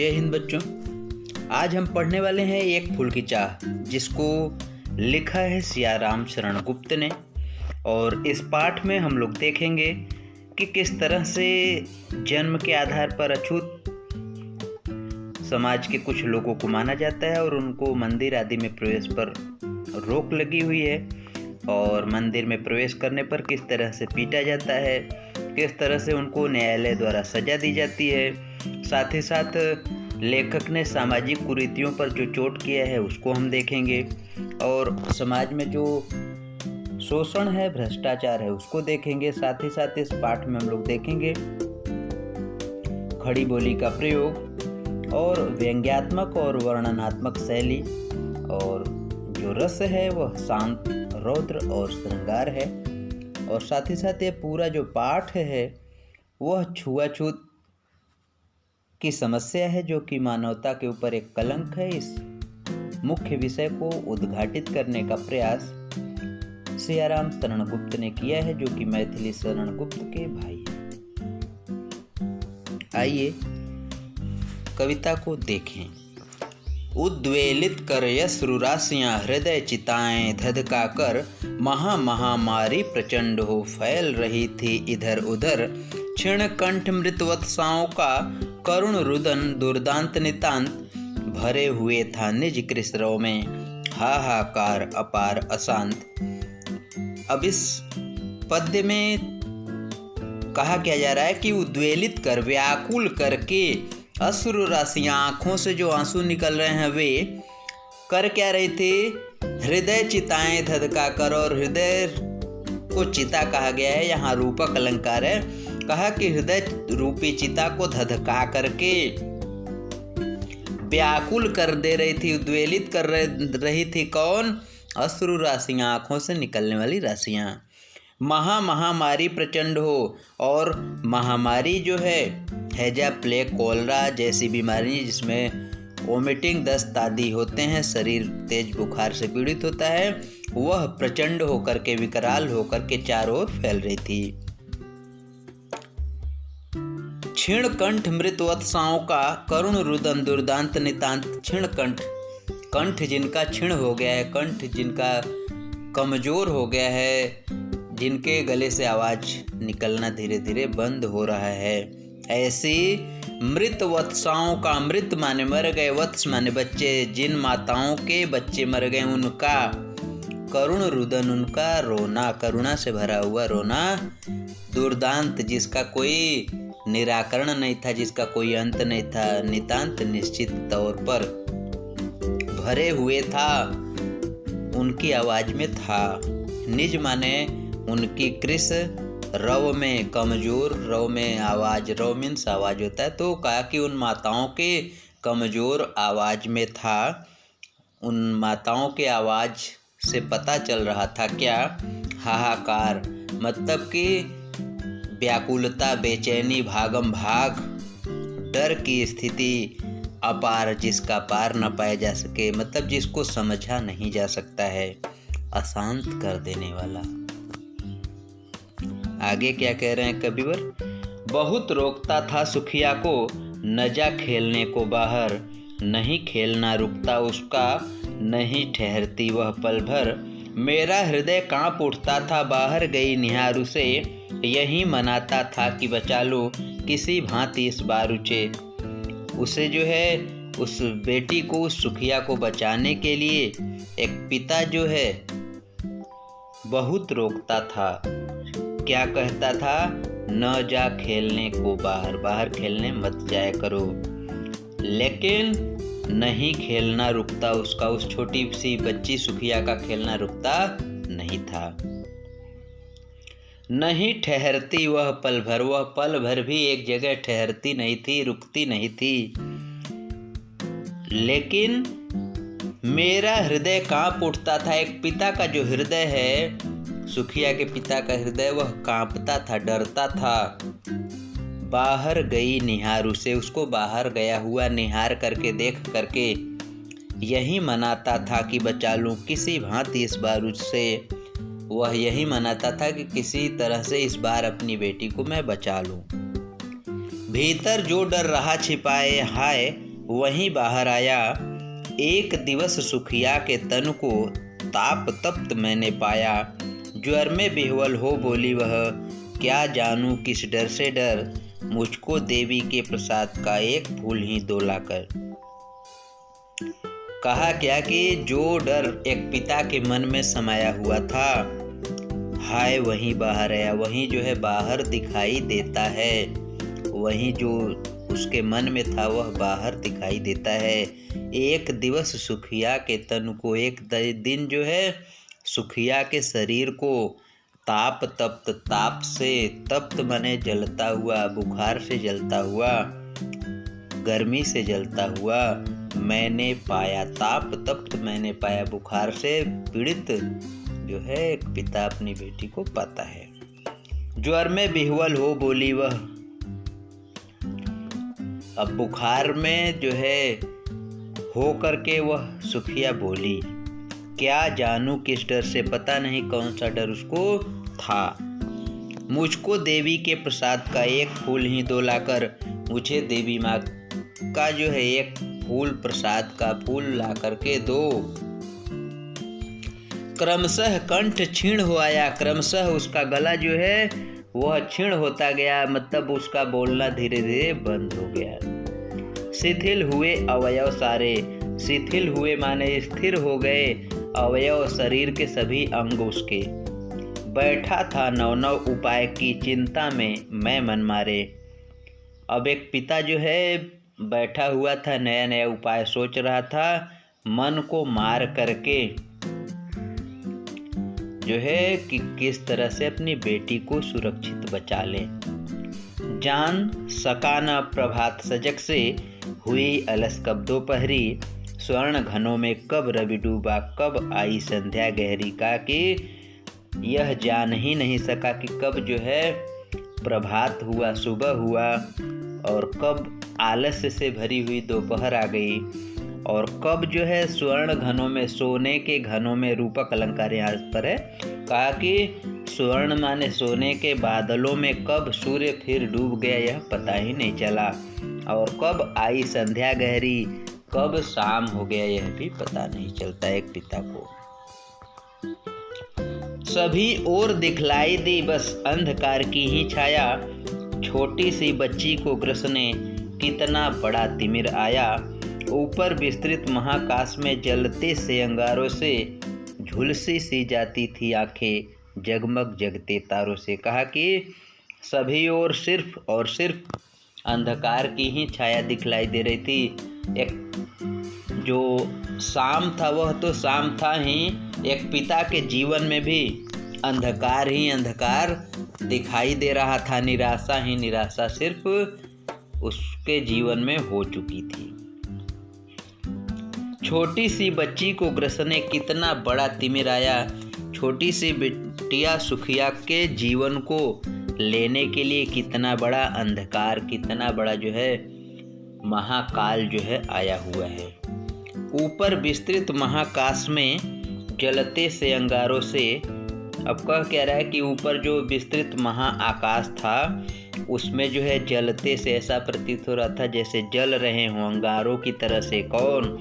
जय हिंद बच्चों। आज हम पढ़ने वाले हैं एक फूल की चाह, जिसको लिखा है सियाराम शरण गुप्त ने। और इस पाठ में हम लोग देखेंगे कि किस तरह से जन्म के आधार पर अछूत समाज के कुछ लोगों को माना जाता है और उनको मंदिर आदि में प्रवेश पर रोक लगी हुई है, और मंदिर में प्रवेश करने पर किस तरह से पीटा जाता है, किस तरह से उनको न्यायालय द्वारा सजा दी जाती है। साथ ही साथ लेखक ने सामाजिक कुरीतियों पर जो चोट किया है उसको हम देखेंगे, और समाज में जो शोषण है, भ्रष्टाचार है, उसको देखेंगे। साथ ही साथ इस पाठ में हम लोग देखेंगे खड़ी बोली का प्रयोग और व्यंग्यात्मक और वर्णनात्मक शैली, और जो रस है वह शांत, रौद्र और श्रृंगार है। और साथ ही साथ ये पूरा जो पाठ है वह छुआछूत की समस्या है, जो कि मानवता के ऊपर एक कलंक है। इस मुख्य विषय को उद्घाटित करने का प्रयास सियाराम शरण गुप्त ने किया है, जो कि मैथिली शरण गुप्त के भाई हैं। आइए कविता को देखें। उद्वेलित कर यश्रुराशियां हृदय चिताएं धधका कर, महामारी प्रचंड हो फैल रही थी इधर उधर। क्षीण कंठ मृतवत्साओं का करुण रुदन दुर्दांत नितांत, भरे हुए था निज कृष्णों में हाहाकार अपार अशांत। अब इस पद्य में कहा क्या जा रहा है कि उद्वेलित कर, व्याकुल करके, अश्रु राशियां, आंखों से जो आंसू निकल रहे हैं वे कर क्या रहे थे, हृदय चिताएं धधका कर। और हृदय को चिता कहा गया है, यहाँ रूपक अलंकार है। कहा कि हृदय रूपी चिता को धधका करके व्याकुल कर दे रही थी, उद्वेलित कर रही थी। कौन? अश्रु राशियां, आंखों से निकलने वाली राशियां। महामारी प्रचंड हो, और महामारी जो है हैजा, प्लेग, कोलरा जैसी बीमारी जिसमें वोमिटिंग, दस्त आदि होते हैं, शरीर तेज बुखार से पीड़ित होता है, वह प्रचंड होकर के, विकराल होकर के चारों ओर फैल रही थी। क्षीण कंठ मृतवत्साओं का करुण रुदन दुर्दांत नितांत। क्षीण कंठ, कंठ जिनका क्षीण हो गया है, कंठ जिनका कमजोर हो गया है, जिनके गले से आवाज निकलना धीरे धीरे बंद हो रहा है, ऐसी मृत वत्साओं का, मृत माने मर गए, वत्स माने बच्चे, जिन माताओं के बच्चे मर गए उनका करुण रुदन, उनका रोना, करुणा से भरा हुआ रोना, दुर्दांत जिसका कोई निराकरण नहीं था, जिसका कोई अंत नहीं था, नितांत निश्चित तौर पर भरे हुए था, उनकी आवाज में था। निज माने उनकी कृष, रव में कमजोर, रव में आवाज, रव मीन्स आवाज होता है, तो कहा कि उन माताओं के कमजोर आवाज में था। उन माताओं के आवाज से पता चल रहा था क्या? हाहाकार, मतलब कि व्याकुलता, बेचैनी, भागम भाग, डर की स्थिति, अपार जिसका पार न पाया जा सके, मतलब जिसको समझा नहीं जा सकता है, अशांत कर देने वाला। आगे क्या कह रहे हैं कविवर? बहुत रोकता था सुखिया को, न जा खेलने को बाहर, नहीं खेलना रुकता उसका, नहीं ठहरती वह पल भर। मेरा हृदय कांप उठता था, बाहर गई निहार उसे, यही मनाता था कि बचा लो किसी भांति इस बार उसे जो है, उस बेटी को, उस सुखिया को बचाने के लिए एक पिता जो है बहुत रोकता था। क्या कहता था? न जा खेलने को बाहर, बाहर खेलने मत जाया करो। लेकिन नहीं खेलना रुकता उसका, उस छोटी सी बच्ची सुखिया का खेलना रुकता नहीं था। नहीं ठहरती वह पल भर, वह पल भर भी एक जगह ठहरती नहीं थी, रुकती नहीं थी। लेकिन मेरा हृदय कांप उठता था। एक पिता का जो हृदय है, सुखिया के पिता का हृदय, वह कांपता था, डरता था। बाहर गई निहार उसे, उसको बाहर गया हुआ निहार करके, देख करके यही मनाता था कि बचा लूं किसी भांति इस बार उससे। वह यही मनाता था कि किसी तरह से इस बार अपनी बेटी को मैं बचा लूं। भीतर जो डर रहा छिपाए, हाय वहीं बाहर आया। एक दिवस सुखिया के तन को ताप तप्त मैंने पाया। ज्वर में बिह्वल हो बोली वह, क्या जानूं किस डर से डर, मुझको देवी के प्रसाद का एक फूल ही दोलाकर। कहा क्या कि जो डर एक पिता के मन में समाया हुआ था, हाय वहीं बाहर आया। वहीं जो है बाहर दिखाई देता है, वहीं जो उसके मन में था वह बाहर दिखाई देता है। एक दिवस सुखिया के तन को, एक दिन जो है सुखिया के शरीर को ताप तप्त, ताप से तप्त माने जलता हुआ, बुखार से जलता हुआ, गर्मी से जलता हुआ मैंने पाया। ताप तप्त मैंने पाया, बुखार से पीड़ित जो है एक पिता अपनी बेटी को पाता है। ज्वर में बिह्वल हो बोली वह, अब बुखार में जो है हो करके वह सुखिया बोली, क्या जानूं किस डर से, पता नहीं कौन सा डर उसको था। मुझको देवी के प्रसाद का एक फूल ही दोलाकर, मुझे देवी माँ का जो है एक फूल, प्रसाद का फूल ला करके दो। क्रमशः कंठ क्षीण हो आया, क्रमशः उसका गला जो है वह क्षीण होता गया, मतलब उसका बोलना धीरे धीरे बंद हो गया। शिथिल हुए अवयव सारे, शिथिल हुए माने स्थिर हो गए अवयव, शरीर के सभी अंग उसके। बैठा था नव नव उपाय की चिंता में मैं मन मारे। अब एक पिता जो है बैठा हुआ था, नया नया उपाय सोच रहा था, मन को मार करके जो है कि किस तरह से अपनी बेटी को सुरक्षित बचा ले। जान सका न प्रभात सजग से, हुई अलस कब दोपहरी, स्वर्ण घनों में कब रवि डूबा, कब आई संध्या गहरी। का कि यह जान ही नहीं सका कि कब जो है प्रभात हुआ, सुबह हुआ, और कब आलस्य से भरी हुई दोपहर आ गई, और कब जो है स्वर्ण घनों में, सोने के घनों में, रूपक अलंकार यहाँ पर है, कहा कि स्वर्ण माने सोने के बादलों में कब सूर्य फिर डूब गया यह पता ही नहीं चला, और कब आई संध्या गहरी, कब शाम हो गया यह भी पता नहीं चलता एक पिता को। सभी ओर दिखलाई दी बस अंधकार की ही छाया, छोटी सी बच्ची को ग्रसने कितना बड़ा तिमिर आया। ऊपर विस्तृत महाकाश में जलते से अंगारों से झुलसी सी जाती थी आंखें, जगमग जगते तारों से। कहा कि सभी ओर सिर्फ और सिर्फ अंधकार की ही छाया दिखलाई दे रही थी। एक जो शाम था वह तो शाम था ही, एक पिता के जीवन में भी अंधकार ही अंधकार दिखाई दे रहा था, निराशा ही निराशा सिर्फ उसके जीवन में हो चुकी थी। छोटी सी बच्ची को ग्रसने कितना बड़ा तिमिर आया। छोटी सी बिटिया सुखिया के जीवन को लेने के लिए कितना बड़ा अंधकार, कितना बड़ा जो है महाकाल जो है आया हुआ है। ऊपर विस्तृत महाकाश में जलते से अंगारों से, अब कह रहा है कि ऊपर जो विस्तृत महाआकाश था उसमें जो है जलते से, ऐसा प्रतीत हो रहा था जैसे जल रहे हों अंगारों की तरह से। कौन?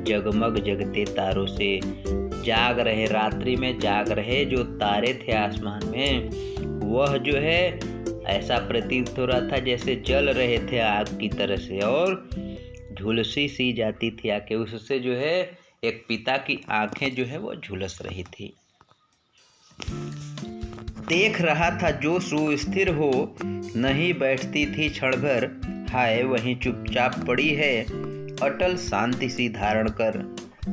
जगमग जगते तारों से, जाग रहे, रात्रि में जाग रहे जो तारे थे आसमान में, वह जो है ऐसा प्रतीत हो रहा था जैसे जल रहे थे आग की तरह से, और झुलसी सी जाती थी आंखें। उससे जो है एक पिता की आंखें जो है वो झुलस रही थी। देख रहा था जो सुस्थिर हो, नहीं बैठती थी क्षण भर, हाय वहीं चुपचाप पड़ी है अटल शांति सी धारण कर।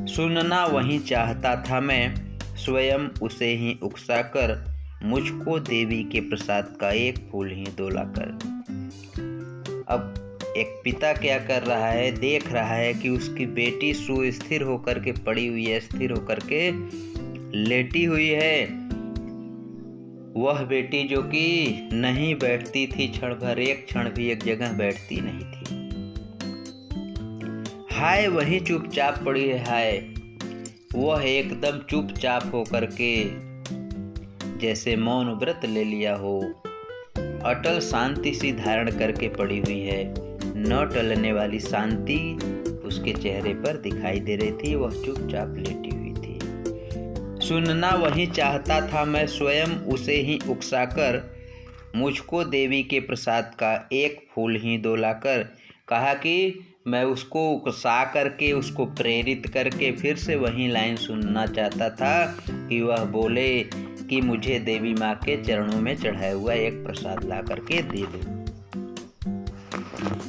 सुनना वहीं चाहता था मैं, स्वयं उसे ही उकसा कर, मुझको देवी के प्रसाद का एक फूल ही दोलाकर। अब एक पिता क्या कर रहा है, देख रहा है कि उसकी बेटी सुस्थिर होकर के पड़ी हुई है, स्थिर होकर के लेटी हुई है। वह बेटी जो कि नहीं बैठती थी क्षण भर, एक क्षण भी एक जगह बैठती नहीं थी। हाय वही चुपचाप पड़ी है, हाय वह एकदम चुपचाप होकर के जैसे मौन व्रत ले लिया हो, अटल शांति सी धारण करके पड़ी हुई है। न टलने वाली शांति उसके चेहरे पर दिखाई दे रही थी। वह चुपचाप लेटी हुई थी। सुनना वही चाहता था मैं स्वयं उसे ही उकसाकर, मुझको देवी के प्रसाद का एक फूल ही दोलाकर। कहा कि मैं उसको उकसा करके, उसको प्रेरित करके फिर से वही लाइन सुनना चाहता था कि वह बोले कि मुझे देवी माँ के चरणों में चढ़ाया हुआ एक प्रसाद ला करके दे दो।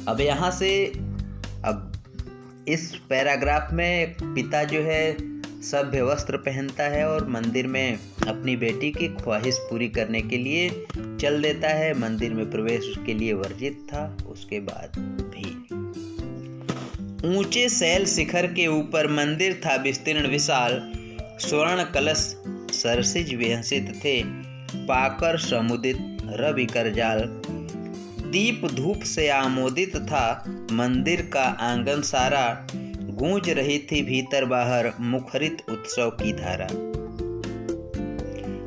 अब यहाँ से अब इस पैराग्राफ में पिता जो है सभ्य वस्त्र पहनता है और मंदिर में अपनी बेटी की ख्वाहिश पूरी करने के लिए चल देता है। मंदिर में प्रवेश उसके लिए वर्जित था। उसके बाद भी ऊंचे शैल शिखर के ऊपर मंदिर था विस्तीर्ण विशाल, स्वर्ण कलश सरसिज विहसित थे, पाकर समुदित रवि करजाल। दीप धूप से आमोदित था मंदिर का आंगन सारा, गूंज रही थी भीतर बाहर मुखरित उत्सव की धारा।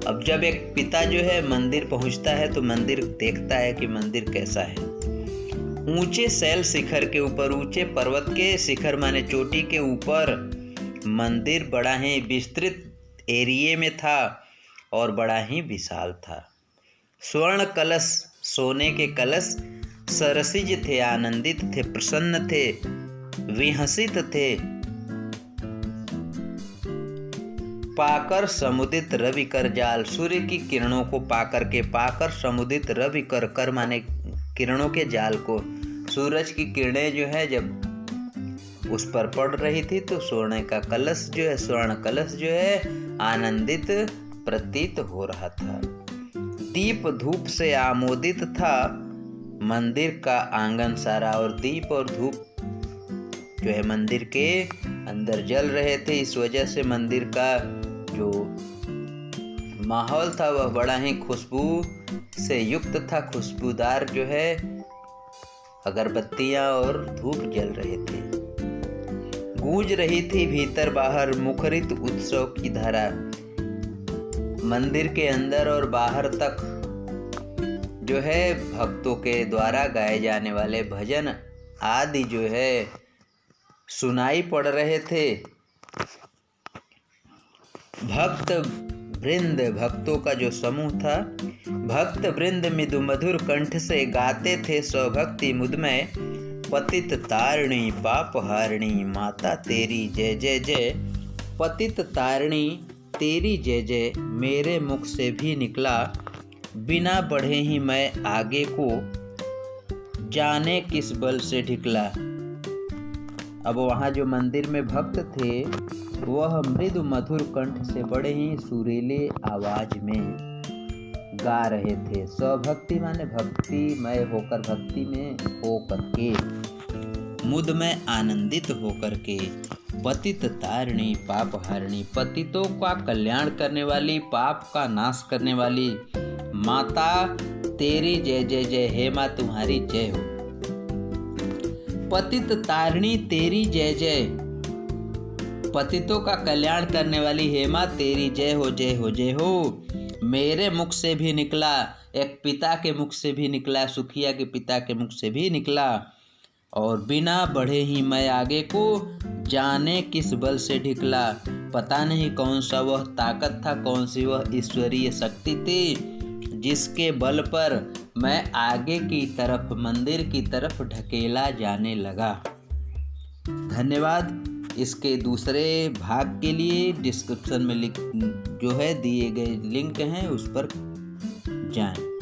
अब जब एक पिता जो है मंदिर पहुंचता है तो मंदिर देखता है कि मंदिर कैसा है। ऊंचे शैल शिखर के ऊपर, ऊंचे पर्वत के शिखर माने चोटी के ऊपर मंदिर बड़ा ही विस्तृत एरिये में था और बड़ा ही विशाल था। स्वर्ण कलश, सोने के कलश सरसिज थे, आनंदित थे, प्रसन्न थे, विहसित थे। पाकर समुदित रवि कर जाल, सूर्य की किरणों को पाकर के, पाकर समुदित रवि कर, कर माने किरणों के जाल को। सूरज की किरणें जो है जब उस पर पड़ रही थी तो स्वर्ण का कलश जो है, स्वर्ण कलश जो है आनंदित प्रतीत हो रहा था। दीप धूप से आमोदित था मंदिर का आंगन सारा, और दीप और धूप जो है मंदिर के अंदर जल रहे थे। इस वजह से मंदिर का जो माहौल था वह बड़ा ही खुशबू से युक्त था। खुशबूदार जो है अगरबत्तियां और धूप जल रहे थे। गूंज रही थी भीतर बाहर मुखरित उत्सव की धारा। मंदिर के अंदर और बाहर तक जो है भक्तों के द्वारा गाए जाने वाले भजन आदि जो है सुनाई पड़ रहे थे। भक्त वृंद, भक्तों का जो समूह था, भक्त वृंद मृदु मधुर कंठ से गाते थे स्वभक्ति मुदमय। पतित तारिणी पाप हारिणी माता तेरी जय जय जय। पतित तारिणी तेरी जय जय मेरे मुख से भी निकला, बिना बढ़े ही मैं आगे को जाने किस बल से ढिकला। अब वहाँ जो मंदिर में भक्त थे वह मृदु मधुर कंठ से बड़े ही सुरीले आवाज में गा रहे थे। स्वभक्ति माने भक्तिमय होकर, भक्ति में होकर के, मुद में आनंदित होकर के। पतित तारिणी पाप हारिणी, पतितों का कल्याण करने वाली, पाप का नाश करने वाली माता तेरी जय जय जय, हे माँ तुम्हारी जय हो। पतित तारिणी तेरी जय जय, पतितों का कल्याण करने वाली हे माँ तेरी जय हो जय हो जय हो। मेरे मुख से भी निकला, एक पिता के मुख से भी निकला, सुखिया के पिता के मुख से भी निकला, और बिना बढ़े ही मैं आगे को जाने किस बल से ढिकला। पता नहीं कौन सा वह ताकत था, कौन सी वह ईश्वरीय शक्ति थी जिसके बल पर मैं आगे की तरफ, मंदिर की तरफ ढकेला जाने लगा। धन्यवाद। इसके दूसरे भाग के लिए डिस्क्रिप्शन में जो है दिए गए लिंक हैं उस पर जाएं।